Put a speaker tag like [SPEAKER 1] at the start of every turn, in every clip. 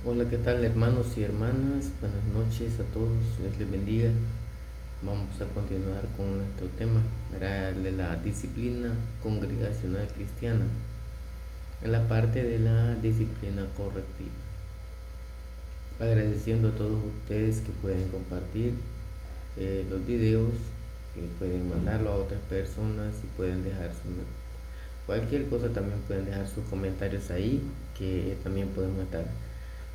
[SPEAKER 1] Hola, ¿qué tal hermanos y hermanas? Buenas noches a todos, Dios les bendiga. Vamos a continuar con nuestro tema, ¿verdad? El de la disciplina congregacional cristiana, en la parte de la disciplina correctiva. Agradeciendo a todos ustedes que pueden compartir los videos, que pueden mandarlo a otras personas y pueden dejar cualquier cosa, también pueden dejar sus comentarios ahí, que también podemos estar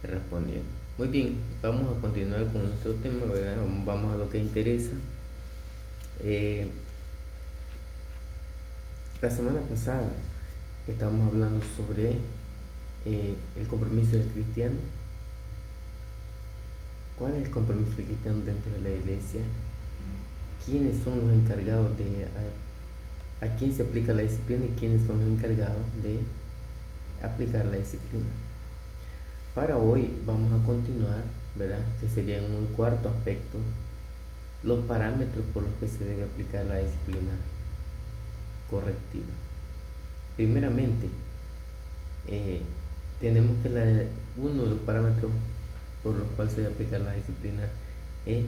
[SPEAKER 1] respondiendo. Muy bien, vamos a continuar con nuestro tema, ¿verdad? Vamos a lo que interesa. Eh, la semana pasada estábamos hablando sobre el compromiso del cristiano. ¿Cuál es el compromiso del cristiano dentro de la iglesia? ¿Quiénes son los encargados a quién se aplica la disciplina y quiénes son los encargados de aplicar la disciplina? Para hoy vamos a continuar, ¿verdad? Que sería en un cuarto aspecto, los parámetros por los que se debe aplicar la disciplina correctiva. Primeramente, eh, tenemos que uno de los parámetros por los cuales se debe aplicar la disciplina es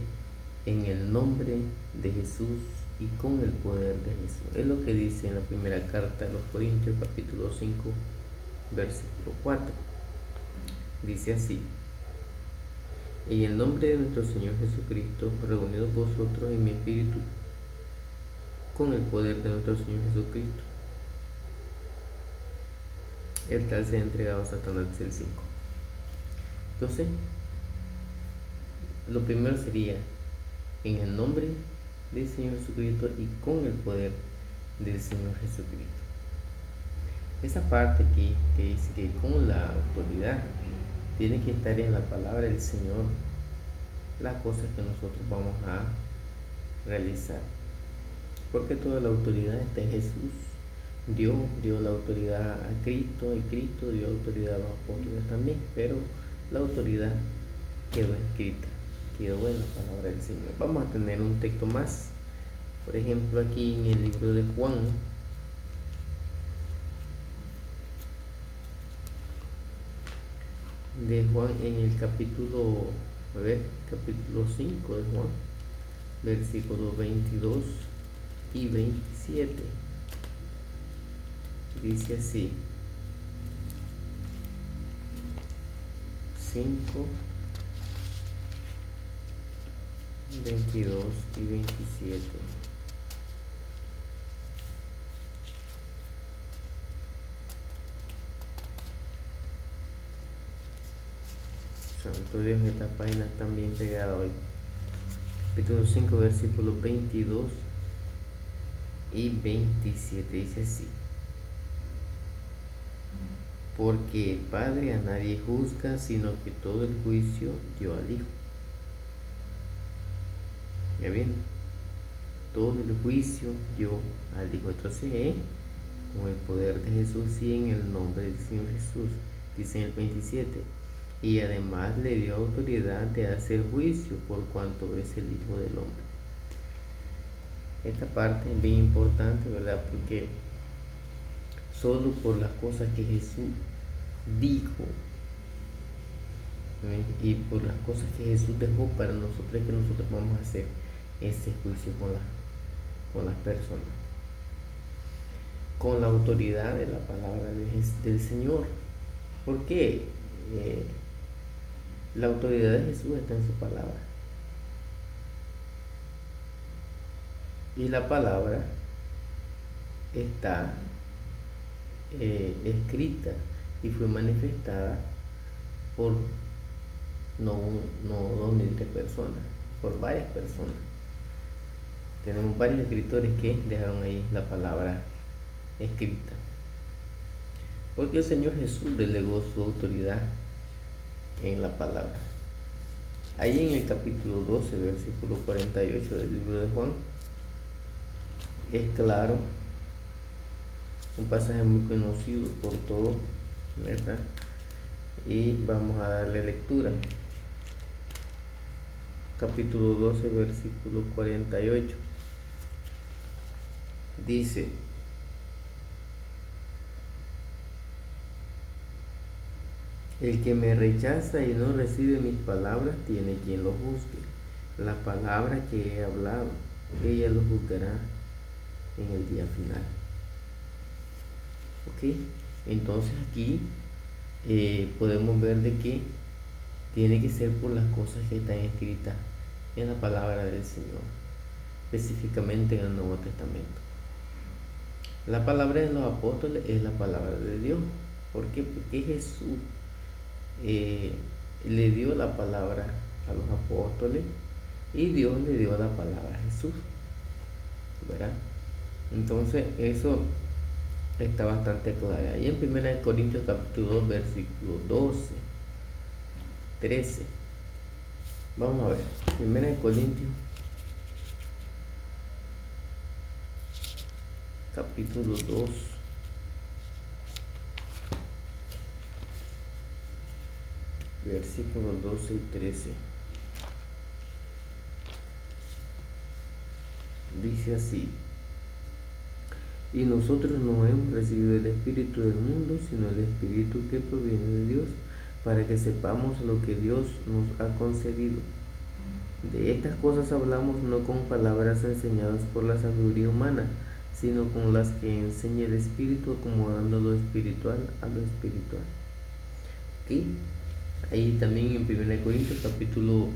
[SPEAKER 1] en el nombre de Jesús y con el poder de Jesús. Es lo que dice en la primera carta a los Corintios, capítulo 5, versículo 4. Dice así: en el nombre de nuestro Señor Jesucristo, reunidos vosotros en mi espíritu, con el poder de nuestro Señor Jesucristo, el tal se ha entregado a Satanás el 5. Entonces, lo primero sería en el nombre del Señor Jesucristo y con el poder del Señor Jesucristo. Esa parte aquí que dice que con la autoridad tiene que estar en la palabra del Señor las cosas que nosotros vamos a realizar, porque toda la autoridad está en Jesús. Dios dio la autoridad a Cristo y Cristo dio autoridad a los apóstoles también, pero la autoridad quedó escrita, quedó en la palabra del Señor. Vamos a tener un texto más, por ejemplo aquí en el libro de Juan, en el capítulo, capítulo 5 de Juan, versículos 22 y 27. Dice así: 5, 22 y 27. Santo Dios, esta página está bien pegada hoy. Capítulo 5, versículos 22 y 27. Dice así: porque el Padre a nadie juzga, sino que todo el juicio dio al Hijo. ¿Ya bien? Todo el juicio dio al Hijo. Entonces, con el poder de Jesús y en el nombre del Señor Jesús, dice en el 27, y además le dio autoridad de hacer juicio por cuanto es el Hijo del Hombre. Esta parte es bien importante, ¿verdad? Porque solo por las cosas que Jesús dijo, ¿sí? Y por las cosas que Jesús dejó para nosotros, es que nosotros vamos a hacer ese juicio con las personas, con la autoridad de la palabra del Señor. Porque la autoridad de Jesús está en su palabra. Y la palabra está escrita y fue manifestada por no dos ni tres personas, por varias personas. Tenemos varios escritores que dejaron ahí la palabra escrita, porque el Señor Jesús delegó su autoridad en la palabra. Ahí en el capítulo 12, versículo 48 del libro de Juan, es claro, un pasaje muy conocido por todos, ¿verdad? Y vamos a darle lectura. Capítulo 12, versículo 48. Dice: El que me rechaza y no recibe mis palabras tiene quien lo juzgue. La palabra que he hablado, ella lo juzgará en el día final. ¿Ok? Entonces aquí podemos ver de que tiene que ser por las cosas que están escritas en la palabra del Señor, específicamente en el Nuevo Testamento. La palabra de los apóstoles es la palabra de Dios. ¿Por qué? Porque Jesús le dio la palabra a los apóstoles y Dios le dio la palabra a Jesús, ¿verdad? Entonces eso está bastante claro. Ahí en 1 Corintios capítulo 2, versículo 12, 13. Vamos a ver. 1 Corintios capítulo 2, versículos 12 y 13. Dice así: y nosotros no hemos recibido el Espíritu del mundo, sino el Espíritu que proviene de Dios, para que sepamos lo que Dios nos ha concedido. De estas cosas hablamos no con palabras enseñadas por la sabiduría humana, sino con las que enseña el Espíritu, acomodando lo espiritual a lo espiritual. ¿Okay? Ahí también en 1 Corintios capítulo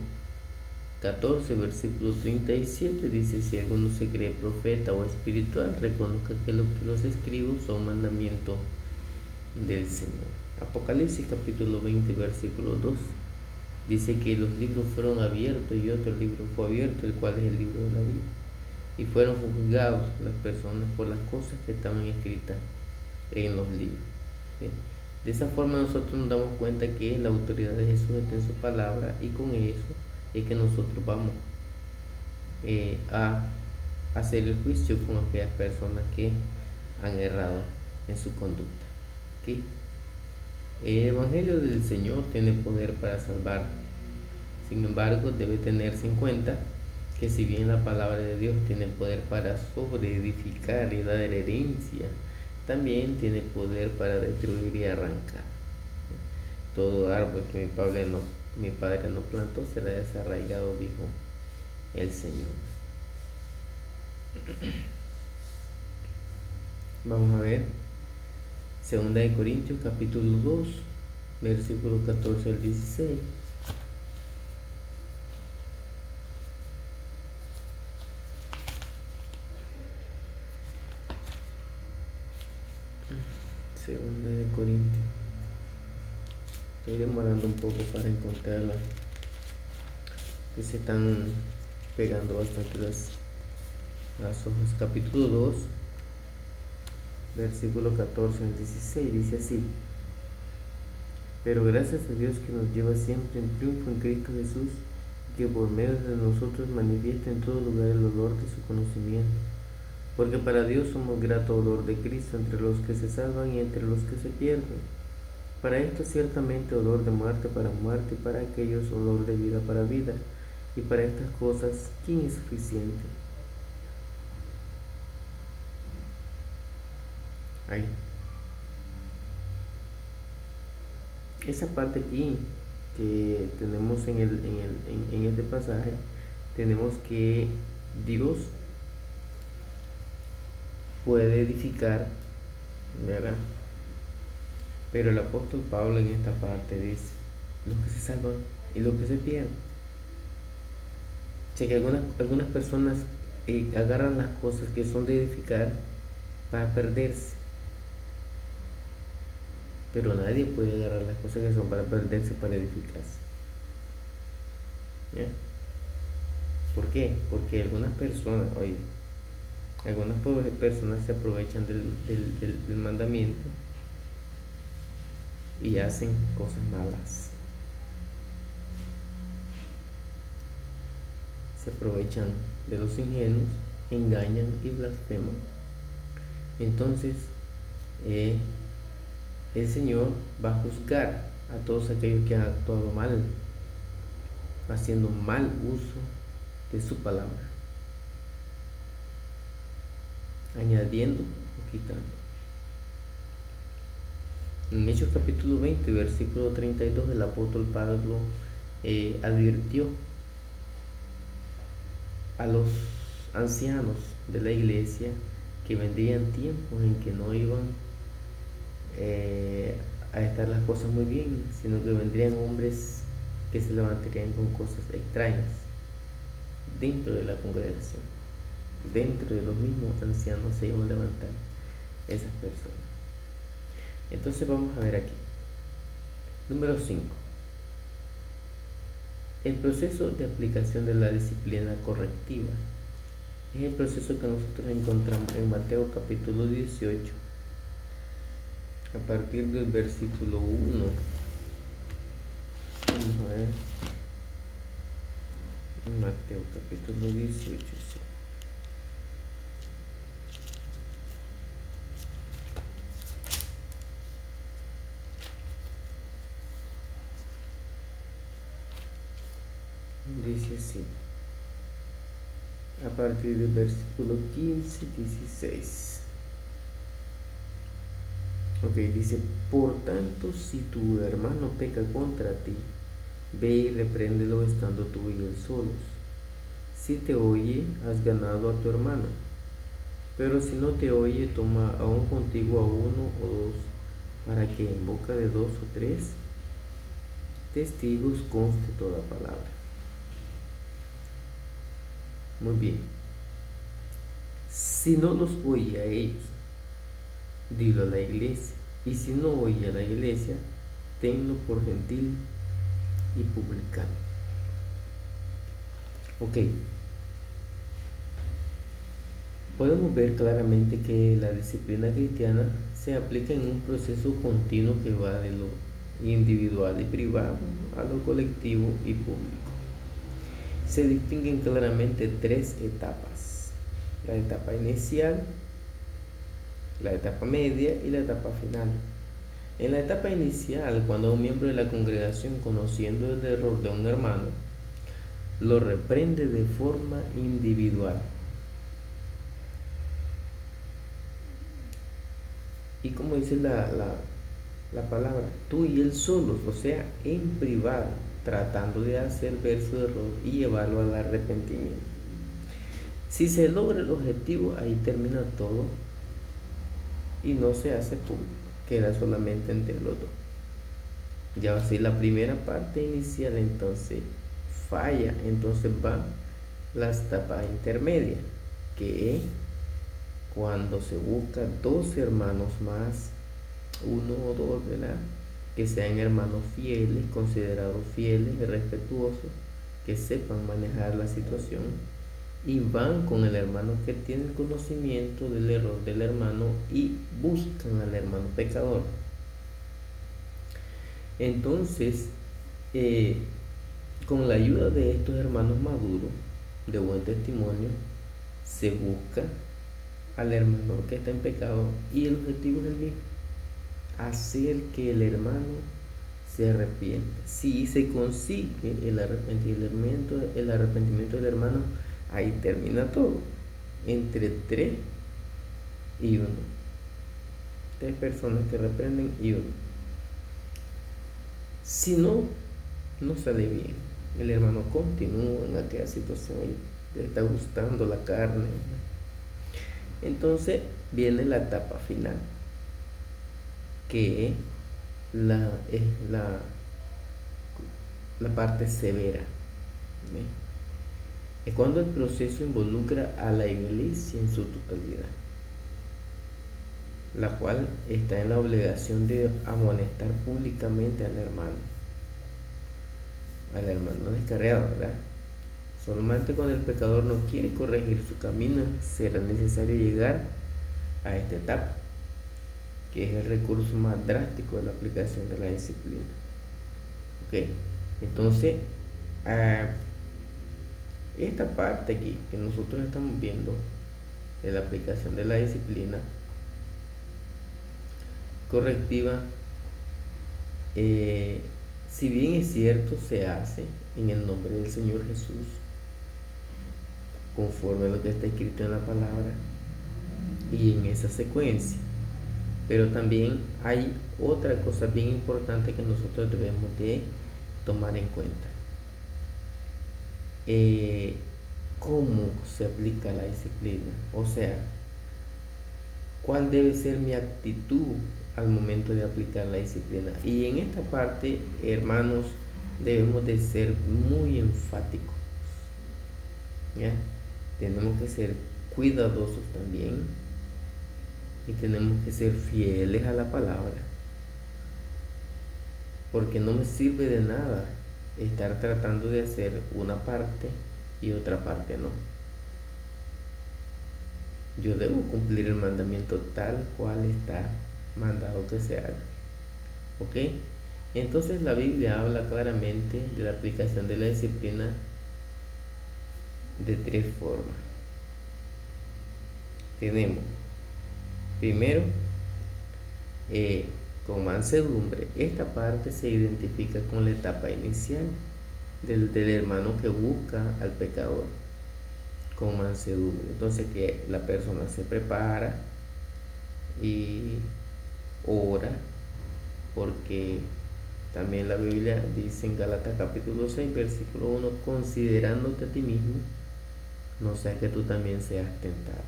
[SPEAKER 1] 14, versículo 37 dice: si alguno se cree profeta o espiritual, reconozca que lo que los escribo son mandamientos del Señor. Apocalipsis capítulo 20, versículo 2 dice que los libros fueron abiertos y otro libro fue abierto, el cual es el libro de la vida, y fueron juzgados las personas por las cosas que estaban escritas en los libros. ¿Sí? De esa forma nosotros nos damos cuenta que la autoridad de Jesús está en su palabra, y con eso es que nosotros vamos a hacer el juicio con aquellas personas que han errado en su conducta. ¿Okay? El Evangelio del Señor tiene poder para salvar. Sin embargo, debe tenerse en cuenta que si bien la palabra de Dios tiene poder para sobreedificar y dar herencia, también tiene poder para destruir y arrancar. Todo árbol que mi padre no plantó será desarraigado, dijo el Señor. Vamos a ver 2 Corintios capítulo 2, versículos 14 al 16. Segunda de Corintios. Estoy demorando un poco para encontrarla, que se están pegando bastante las hojas. Capítulo 2, versículo 14 al 16, dice así: pero gracias a Dios que nos lleva siempre en triunfo en Cristo Jesús, que por medio de nosotros manifiesta en todo lugar el olor de su conocimiento. Porque para Dios somos grato olor de Cristo entre los que se salvan y entre los que se pierden. Para esto ciertamente olor de muerte para muerte, y para aquellos olor de vida para vida. Y para estas cosas, ¿quién es suficiente? Ahí. Esa parte aquí que tenemos en este pasaje, tenemos que Dios puede edificar, ¿verdad? Pero el apóstol Pablo en esta parte dice: los que se salvan y los que se pierden. O sea que algunas personas agarran las cosas que son de edificar para perderse, pero nadie puede agarrar las cosas que son para perderse para edificarse. ¿Ya? ¿Por qué? Porque algunas personas se aprovechan del mandamiento y hacen cosas malas. Se aprovechan de los ingenuos, engañan y blasfeman. Entonces el Señor va a juzgar a todos aquellos que han actuado mal, haciendo mal uso de su palabra, añadiendo o quitando. En Hechos capítulo 20, versículo 32, el apóstol Pablo advirtió a los ancianos de la iglesia que vendrían tiempos en que no iban a estar las cosas muy bien, sino que vendrían hombres que se levantarían con cosas extrañas dentro de la congregación. Dentro de los mismos ancianos se iban a levantar esas personas. Entonces vamos a ver aquí. Número 5. El proceso de aplicación de la disciplina correctiva es el proceso que nosotros encontramos en Mateo capítulo 18, a partir del versículo 1. Vamos a ver. En Mateo capítulo 18, sí. Dice así, a partir del versículo 15, 16. Ok, dice: por tanto, si tu hermano peca contra ti, ve y repréndelo estando tú y él solos. Si te oye, has ganado a tu hermano. Pero si no te oye, toma aún contigo a uno o dos, para que en boca de 2 o 3 testigos conste toda palabra. Muy bien. Si no los oye a ellos, dilo a la iglesia. Y si no oye a la iglesia, tenlo por gentil y publicano. Ok. Podemos ver claramente que la disciplina cristiana se aplica en un proceso continuo que va de lo individual y privado a lo colectivo y público. Se distinguen claramente 3 etapas: la etapa inicial, la etapa media y la etapa final. En la etapa inicial, cuando un miembro de la congregación, conociendo el error de un hermano, lo reprende de forma individual. Y como dice la palabra, tú y él solos, o sea, en privado, tratando de hacer ver su error y llevarlo al arrepentimiento. Si se logra el objetivo, ahí termina todo y no se hace público, queda solamente entre los dos. Ya va a ser la primera parte inicial, entonces falla, entonces va la etapa intermedia, que es cuando se busca 2 hermanos más, 1 o 2, ¿verdad?, que sean hermanos fieles, considerados fieles y respetuosos, que sepan manejar la situación, y van con el hermano que tiene el conocimiento del error del hermano y buscan al hermano pecador. Entonces, con la ayuda de estos hermanos maduros, de buen testimonio, se busca al hermano que está en pecado, y el objetivo es el mismo: hacer que el hermano se arrepienta. Si se consigue el arrepentimiento del hermano, ahí termina todo, entre 3 y 1. 3 personas que reprenden y 1. Si no sale bien, el hermano continúa en aquella situación y le está gustando la carne. Entonces viene la etapa final, que es la parte severa. Es cuando el proceso involucra a la iglesia en su totalidad, la cual está en la obligación de amonestar públicamente al hermano descarriado, ¿verdad? Solamente cuando el pecador no quiere corregir su camino, será necesario llegar a esta etapa, que es el recurso más drástico de la aplicación de la disciplina. ¿Ok? Entonces, esta parte aquí que nosotros estamos viendo de la aplicación de la disciplina correctiva, si bien es cierto, se hace en el nombre del Señor Jesús, conforme a lo que está escrito en la palabra y en esa secuencia. Pero también hay otra cosa bien importante que nosotros debemos de tomar en cuenta. ¿Cómo se aplica la disciplina? O sea, ¿cuál debe ser mi actitud al momento de aplicar la disciplina? Y en esta parte, hermanos, debemos de ser muy enfáticos, ¿ya? Tenemos que ser cuidadosos también y tenemos que ser fieles a la palabra, porque no me sirve de nada estar tratando de hacer una parte y otra parte no. Yo debo cumplir el mandamiento tal cual está mandado que se haga. ¿Ok? Entonces la Biblia habla claramente de la aplicación de la disciplina de tres formas. Tenemos, primero, con mansedumbre. Esta parte se identifica con la etapa inicial del hermano que busca al pecador, con mansedumbre. Entonces que la persona se prepara y ora, porque también la Biblia dice en Gálatas capítulo 6 versículo 1, considerándote a ti mismo, no sea que tú también seas tentado.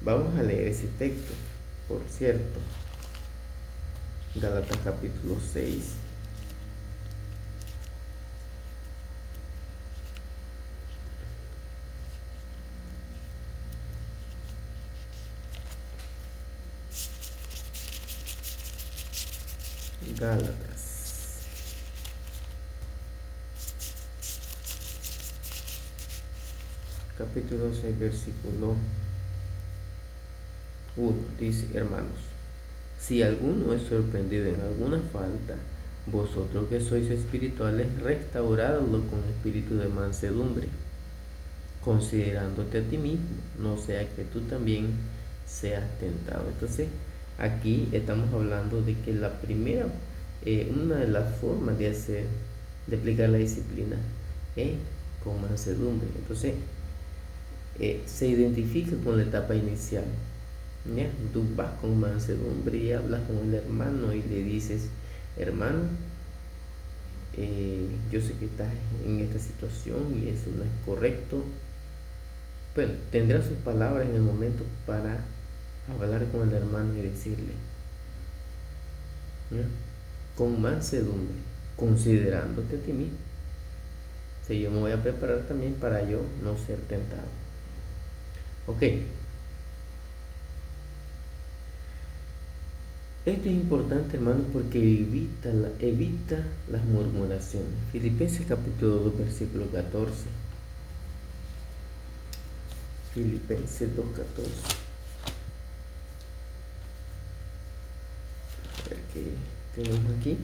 [SPEAKER 1] Vamos a leer ese texto, por cierto. Gálatas capítulo 6. Gálatas capítulo 6 versículo 1 dice: hermanos, si alguno es sorprendido en alguna falta, vosotros que sois espirituales, restauradlo con espíritu de mansedumbre, considerándote a ti mismo, no sea que tú también seas tentado. Entonces aquí estamos hablando de que la primera, una de las formas de aplicar la disciplina es con mansedumbre. Entonces se identifica con la etapa inicial, ¿ya? Tú vas con mansedumbre y hablas con el hermano y le dices: hermano, yo sé que estás en esta situación y eso no es correcto. Bueno, tendrá sus palabras en el momento para hablar con el hermano y decirle, ¿ya? Con mansedumbre, considerándote a ti mismo. Si yo me voy a preparar también para yo no ser tentado. Ok. Esto es importante, hermano, porque evita las murmuraciones. Filipenses capítulo 2 versículo 14. Filipenses 2:14. A ver qué tenemos aquí.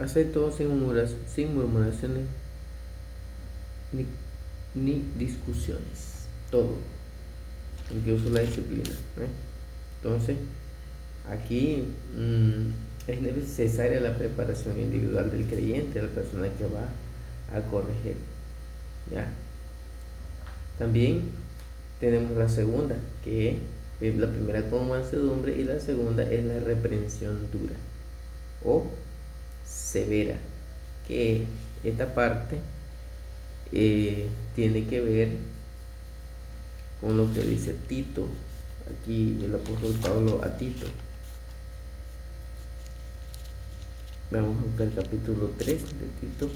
[SPEAKER 1] Haced todo sin murmuraciones ni discusiones. Todo, incluso la disciplina. Entonces, aquí es necesaria la preparación individual del creyente, de la persona que va a corregir, ¿ya? También tenemos la segunda, que es la primera con mansedumbre, y la segunda es la reprensión dura o severa, que esta parte tiene que ver con lo que dice Tito, aquí el apóstol Pablo a Tito. Vamos a buscar el capítulo 3 de Tito.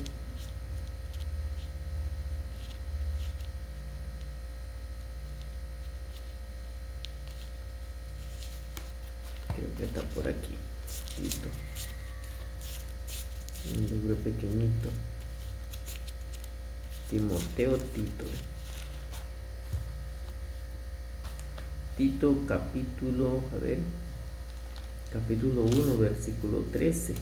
[SPEAKER 1] Creo que está por aquí, Tito. Un libro pequeñito. Timoteo, Tito. Tito capítulo 1 versículo 13.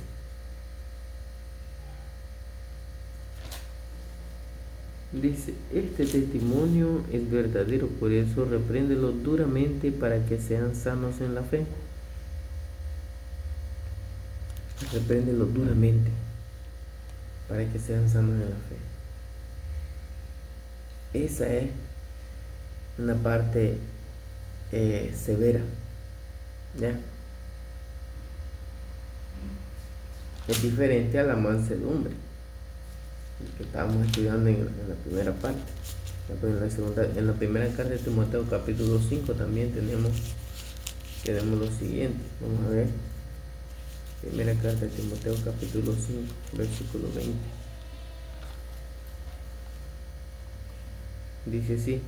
[SPEAKER 1] Dice: este testimonio es verdadero, por eso repréndelo duramente para que sean sanos en la fe. Repréndelo duramente para que sean sanos en la fe. Esa es una parte severa, ¿ya? Es diferente a la mansedumbre que estábamos estudiando en la primera parte. En la primera carta de Timoteo capítulo 5 también tenemos lo siguiente. Vamos a ver. Primera carta de Timoteo capítulo 5 versículo 20. Dice así: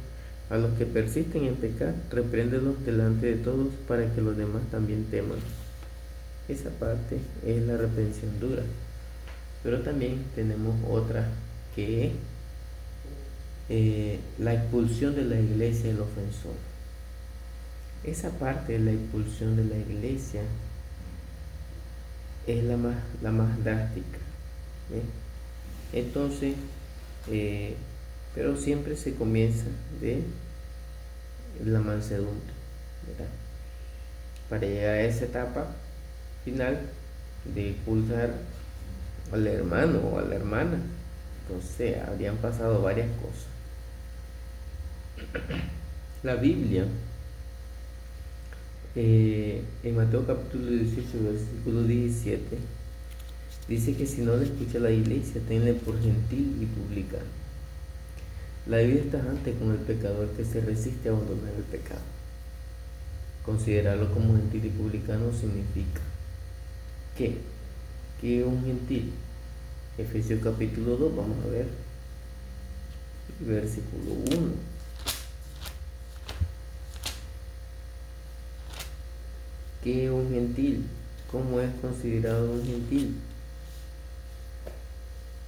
[SPEAKER 1] a los que persisten en pecar, repréndelos delante de todos para que los demás también teman. Esa parte es la reprensión dura. Pero también tenemos otra que es la expulsión de la iglesia del ofensor. Esa parte de la expulsión de la iglesia es la más drástica, ¿eh? Entonces, pero siempre se comienza de la mansedumbre, ¿verdad? Para llegar a esa etapa final de expulsar al hermano o a la hermana, entonces habrían pasado varias cosas. La Biblia, en Mateo capítulo 18 versículo 17, dice que si no le escucha a la iglesia, tenle por gentil y publicano. La Biblia está antes con el pecador que se resiste a abandonar el pecado. Considerarlo como gentil y publicano significa que un gentil. Efesios capítulo 2, vamos a ver, versículo 1. ¿Qué es un gentil? ¿Cómo es considerado un gentil?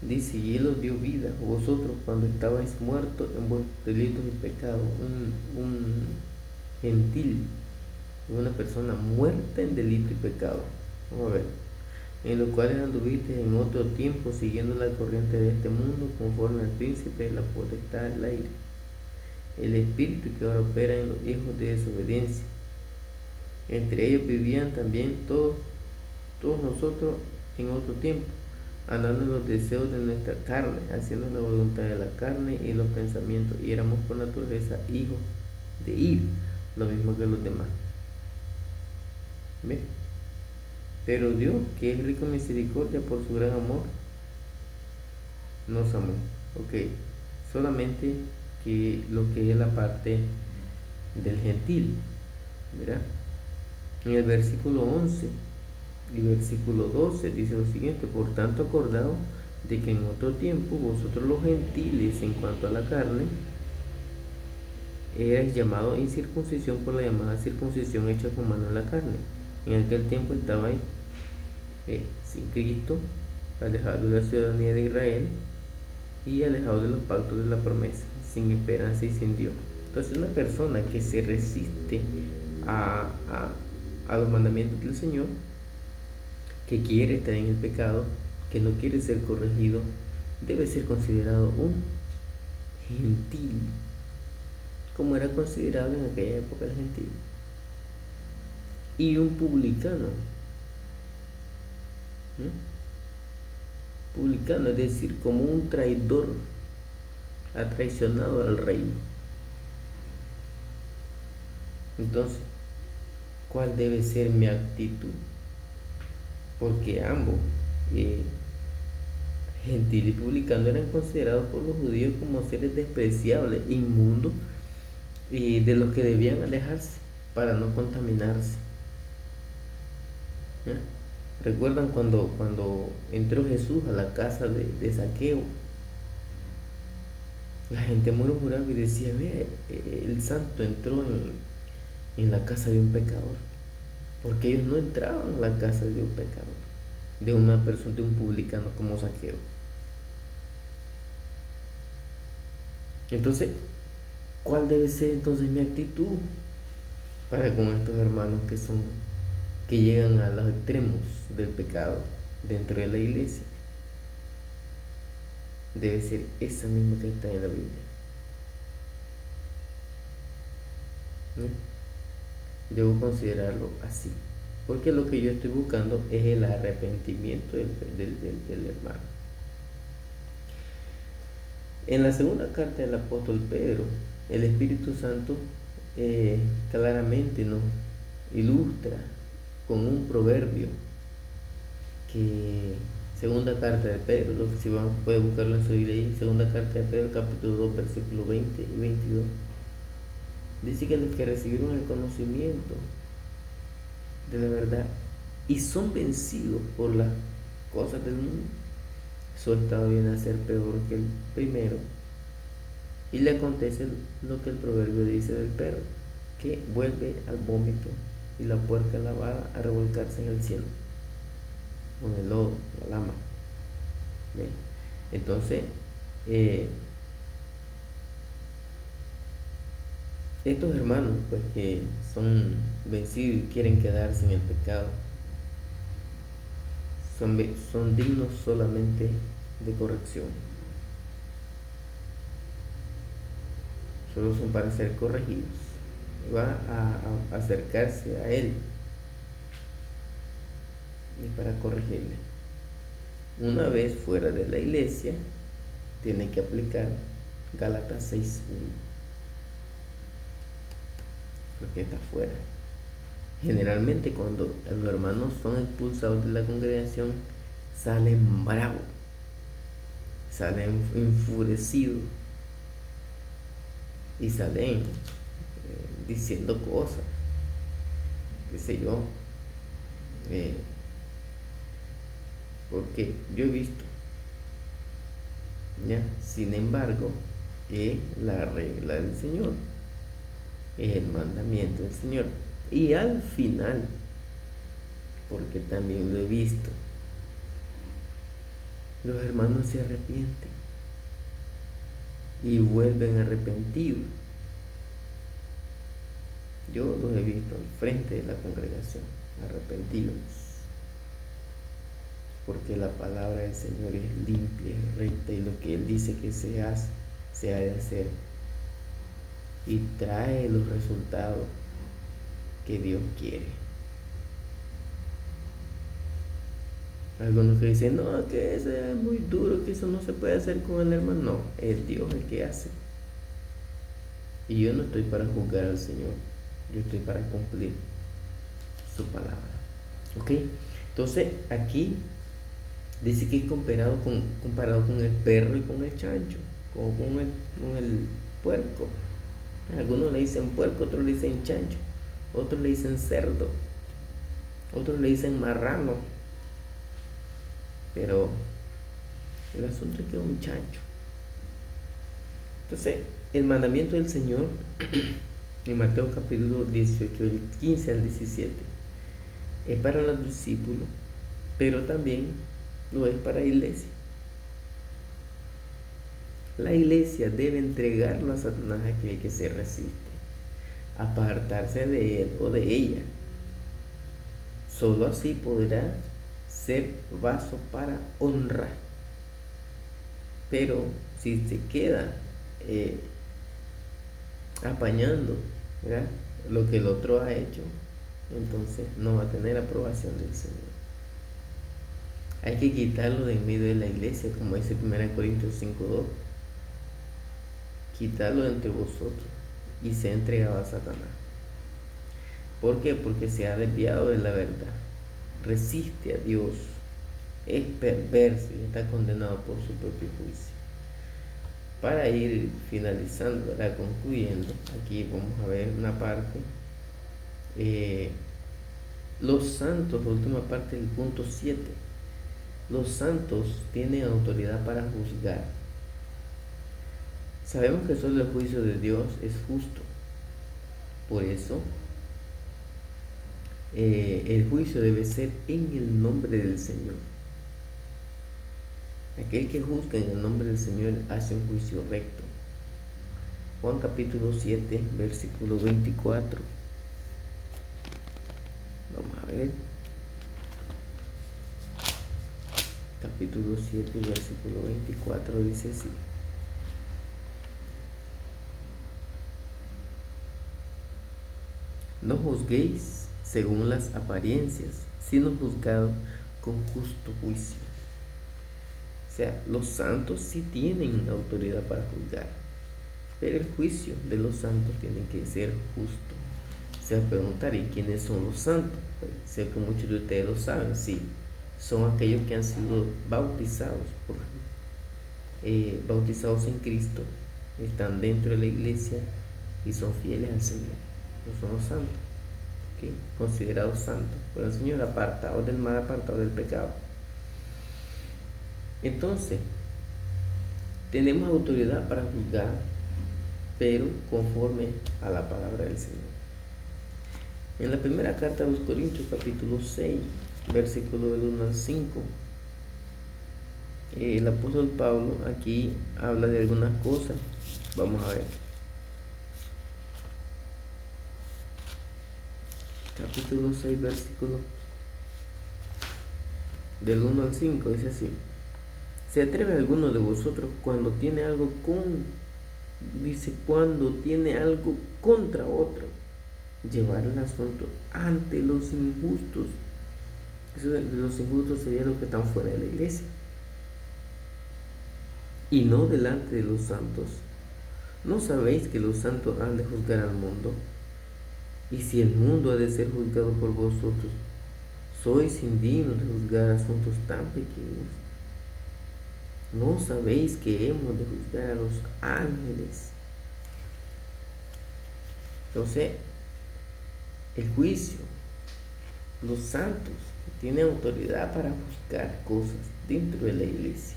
[SPEAKER 1] Dice: y Él os dio vida, vosotros cuando estabais muertos en vuestros delitos y pecados. Un gentil, una persona muerta en delito y pecado. Vamos a ver. En los cuales anduviste en otro tiempo siguiendo la corriente de este mundo, conforme al príncipe de la potestad del aire, el espíritu que ahora opera en los hijos de desobediencia. Entre ellos vivían también todos nosotros en otro tiempo, andando en los deseos de nuestra carne, haciendo la voluntad de la carne y los pensamientos, y éramos por naturaleza hijos de ira, lo mismo que los demás. ¿Ves? Pero Dios, que es rico en misericordia por su gran amor, nos amó. Ok, solamente que lo que es la parte del gentil, ¿verdad? En el versículo 11 y versículo 12 dice lo siguiente: por tanto, acordaos de que en otro tiempo vosotros los gentiles, en cuanto a la carne, erais llamados incircuncisión por la llamada circuncisión hecha con mano en la carne. En aquel tiempo estabais sin Cristo, alejados de la ciudadanía de Israel y alejados de los pactos de la promesa, sin esperanza y sin Dios. Entonces, una persona que se resiste a los mandamientos del Señor, que quiere estar en el pecado, que no quiere ser corregido, debe ser considerado un gentil, como era considerado en aquella época el gentil, y un publicano. Publicano, es decir, como un traidor, ha traicionado al reino. Entonces, ¿cuál debe ser mi actitud? Porque ambos, gentil y publicano, eran considerados por los judíos como seres despreciables, inmundos, y de los que debían alejarse para no contaminarse. ¿Recuerdan cuando entró Jesús a la casa de Zaqueo? La gente murmuraba y decía: ve, el santo entró en la casa de un pecador, porque ellos no entraban a la casa de un pecador, de una persona, de un publicano como Zaqueo. Entonces, ¿cuál debe ser entonces mi actitud para con estos hermanos que llegan a los extremos del pecado dentro de la iglesia? Debe ser esa misma que está en la Biblia. Debo considerarlo así, porque lo que yo estoy buscando es el arrepentimiento del hermano. En la segunda carta del apóstol Pedro, el Espíritu Santo claramente nos ilustra con un proverbio que segunda carta de Pedro, si vamos, puede buscarlo en su Biblia, segunda carta de Pedro, capítulo 2, versículo 20 y 22. Dice que los que recibieron el conocimiento de la verdad y son vencidos por las cosas del mundo, su estado viene a ser peor que el primero. Y le acontece lo que el proverbio dice del perro, que vuelve al vómito y la puerca lavada a revolcarse en el cielo, con el lodo, la lama. ¿Ve? Entonces, estos hermanos, pues que son vencidos y quieren quedarse en el pecado, son dignos solamente de corrección. Solo son para ser corregidos. Va a acercarse a Él y para corregirle. Una vez fuera de la iglesia, tiene que aplicar Gálatas 6:1, porque está fuera. Generalmente cuando los hermanos son expulsados de la congregación, salen bravos, salen enfurecidos y salen diciendo cosas, qué sé yo, porque yo he visto, ¿ya? Sin embargo, es la regla del Señor, es el mandamiento del Señor. Y al final, porque también lo he visto, los hermanos se arrepienten y vuelven arrepentidos. Yo los he visto al frente de la congregación, arrepentidos, porque la palabra del Señor es limpia, es recta, y lo que Él dice que se hace, se ha de hacer, y trae los resultados que Dios quiere. Algunos que dicen, no, que eso es muy duro, que eso no se puede hacer con el hermano. No, es Dios el que hace. Y yo no estoy para juzgar al Señor, yo estoy para cumplir su palabra. ¿Ok? Entonces aquí dice que es comparado con el perro y con el chancho, como con el puerco. Algunos le dicen puerco, otros le dicen chancho, otros le dicen cerdo, otros le dicen marrano, pero el asunto es que es un chancho. Entonces, el mandamiento del Señor en Mateo capítulo 18, del 15 al 17, es para los discípulos, pero también lo es para la iglesia. La iglesia debe entregarlo a Satanás, aquel que se resiste, apartarse de él o de ella. Solo así podrá ser vaso para honrar. Pero si se queda apañando, ¿verdad?, lo que el otro ha hecho, entonces no va a tener aprobación del Señor. Hay que quitarlo de en medio de la iglesia, como dice 1 Corintios 5:2. Quitarlo de entre vosotros y se ha entregado a Satanás. ¿Por qué? Porque se ha desviado de la verdad, resiste a Dios, es perverso y está condenado por su propio juicio. Para ir finalizando, concluyendo, aquí vamos a ver una parte. Los santos, la última parte del punto 7. Los santos tienen autoridad para juzgar. Sabemos que solo el juicio de Dios es justo. Por eso, el juicio debe ser en el nombre del Señor. Aquel que juzga en el nombre del Señor hace un juicio recto. Juan capítulo 7, versículo 24. Vamos a ver. Capítulo 7, versículo 24 dice así: no juzguéis según las apariencias, sino juzgad con justo juicio. O sea, los santos sí tienen autoridad para juzgar. pero el juicio de los santos tiene que ser justo. Se va a preguntar, ¿y quiénes son los santos? Pues, sé que muchos de ustedes lo saben, sí, son aquellos que han sido bautizados en Cristo, están dentro de la iglesia y son fieles al Señor. No son los santos, ¿okay? Considerados santos por el Señor, apartados del mal, apartados del pecado. Entonces, tenemos autoridad para juzgar, pero conforme a la palabra del Señor. En la primera carta de los Corintios, capítulo 6, versículo del 1 al 5, el apóstol Pablo aquí habla de algunas cosas. Vamos a ver. Capítulo 6, versículo del 1 al 5, dice así: ¿se atreve alguno de vosotros cuando tiene algo contra otro, llevar el asunto ante los injustos? Eso de los injustos sería los que están fuera de la iglesia, y no delante de los santos. ¿No sabéis que los santos han de juzgar al mundo? Y si el mundo ha de ser juzgado por vosotros, sois indignos de juzgar asuntos tan pequeños. ¿No sabéis que hemos de juzgar a los ángeles? Entonces, el juicio, los santos tienen autoridad para juzgar cosas dentro de la iglesia.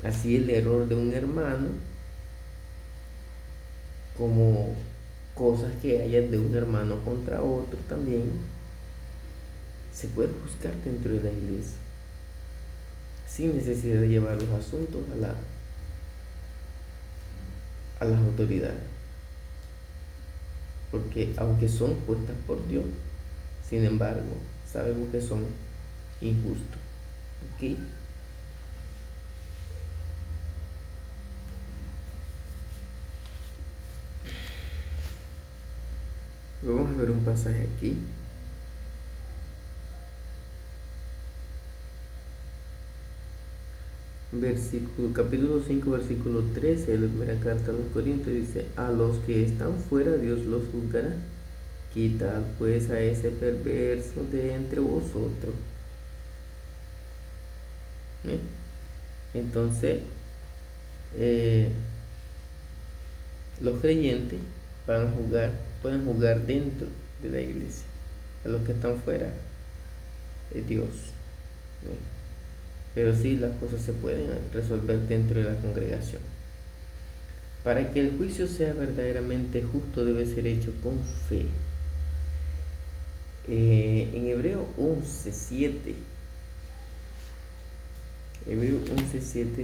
[SPEAKER 1] Así el error de un hermano, como cosas que haya de un hermano contra otro, también se puede juzgar dentro de la iglesia, sin necesidad de llevar los asuntos a las autoridades, porque aunque son puestas por Dios, sin embargo sabemos que son injustos. ¿Okay? Vamos a ver un pasaje aquí. Capítulo 5, versículo 13 de la primera carta a los Corintios dice: a los que están fuera Dios los juzgará. Quitad pues a ese perverso de entre vosotros. Entonces, los creyentes pueden jugar dentro de la iglesia. A los que están fuera de Dios. Pero sí, las cosas se pueden resolver dentro de la congregación. Para que el juicio sea verdaderamente justo, debe ser hecho con fe. En Hebreo 11:7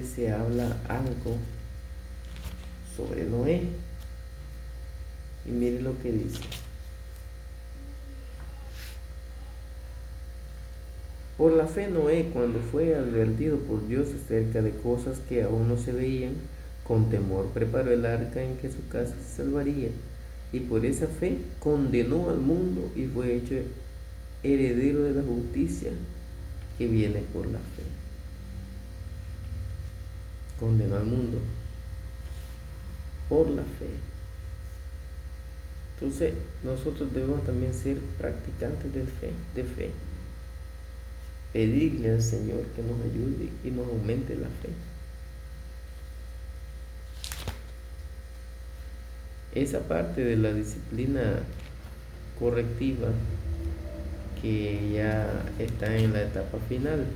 [SPEAKER 1] se habla algo sobre Noé. Y mire lo que dice: por la fe Noé, cuando fue advertido por Dios acerca de cosas que aún no se veían, con temor preparó el arca en que su casa se salvaría, y por esa fe condenó al mundo y fue hecho heredero de la justicia que viene por la fe. Condenó al mundo por la fe. Entonces, nosotros debemos también ser practicantes de fe. Pedirle al Señor que nos ayude y nos aumente la fe. Esa parte de la disciplina correctiva que ya está en la etapa final,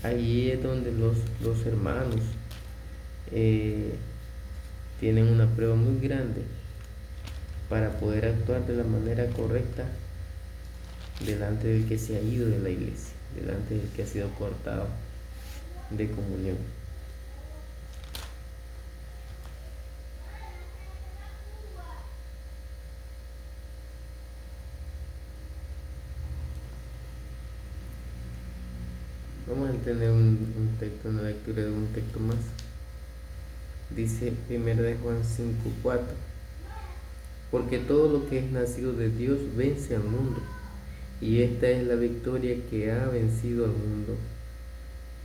[SPEAKER 1] allí es donde los hermanos tienen una prueba muy grande para poder actuar de la manera correcta delante del que se ha ido de la iglesia, delante del que ha sido cortado de comunión. Vamos a tener un texto, una lectura de un texto más. Dice 1 de Juan 5:4: porque todo lo que es nacido de Dios vence al mundo, y esta es la victoria que ha vencido al mundo,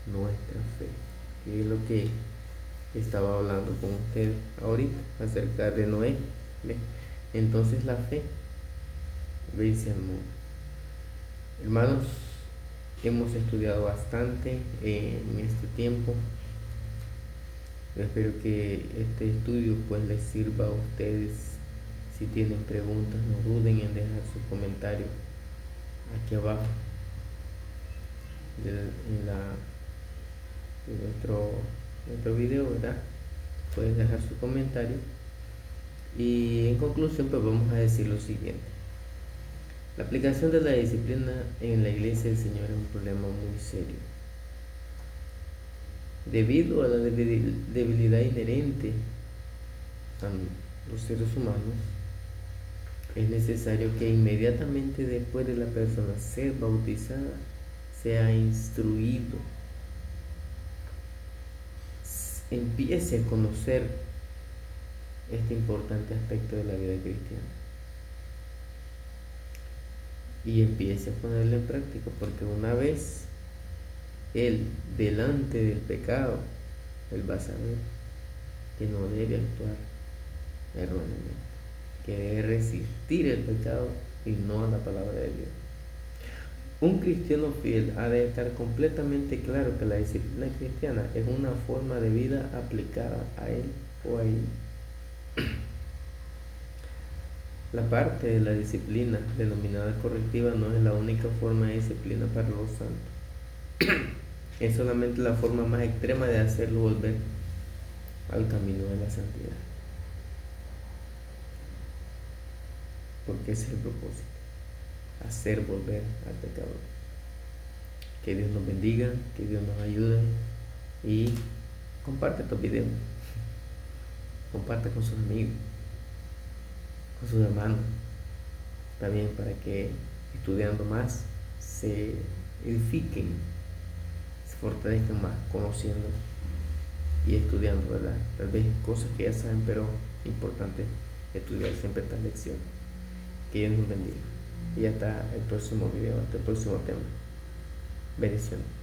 [SPEAKER 1] nuestra fe. Que es lo que estaba hablando con usted ahorita acerca de Noé. ¿Ve? Entonces la fe vence al mundo. Hermanos, hemos estudiado bastante en este tiempo. Yo espero que este estudio pues les sirva a ustedes. Si tienen preguntas, no duden en dejar sus comentarios aquí abajo de nuestro video, ¿verdad? Pueden dejar su comentario. Y en conclusión, pues vamos a decir lo siguiente. La aplicación de la disciplina en la iglesia del Señor es un problema muy serio. Debido a la debilidad inherente a los seres humanos, es necesario que inmediatamente después de la persona ser bautizada, sea instruido, empiece a conocer este importante aspecto de la vida cristiana y empiece a ponerlo en práctica, porque una vez él delante del pecado, él va a saber que no debe actuar erróneamente, que debe resistir el pecado y no a la palabra de Dios. Un cristiano fiel ha de estar completamente claro que la disciplina cristiana es una forma de vida aplicada a él o a ella. La parte de la disciplina denominada correctiva no es la única forma de disciplina para los santos. Es solamente la forma más extrema de hacerlo volver al camino de la santidad. Porque ese es el propósito, hacer volver al pecador. Que Dios nos bendiga, que Dios nos ayude y comparte estos videos. Comparte con sus amigos, con sus hermanos, también para que estudiando más se edifiquen, se fortalezcan más, conociendo y estudiando, ¿verdad? Tal vez cosas que ya saben, pero importante estudiar siempre estas lecciones. Que Dios nos bendiga. Y hasta el próximo video, hasta el próximo tema. Bendiciones.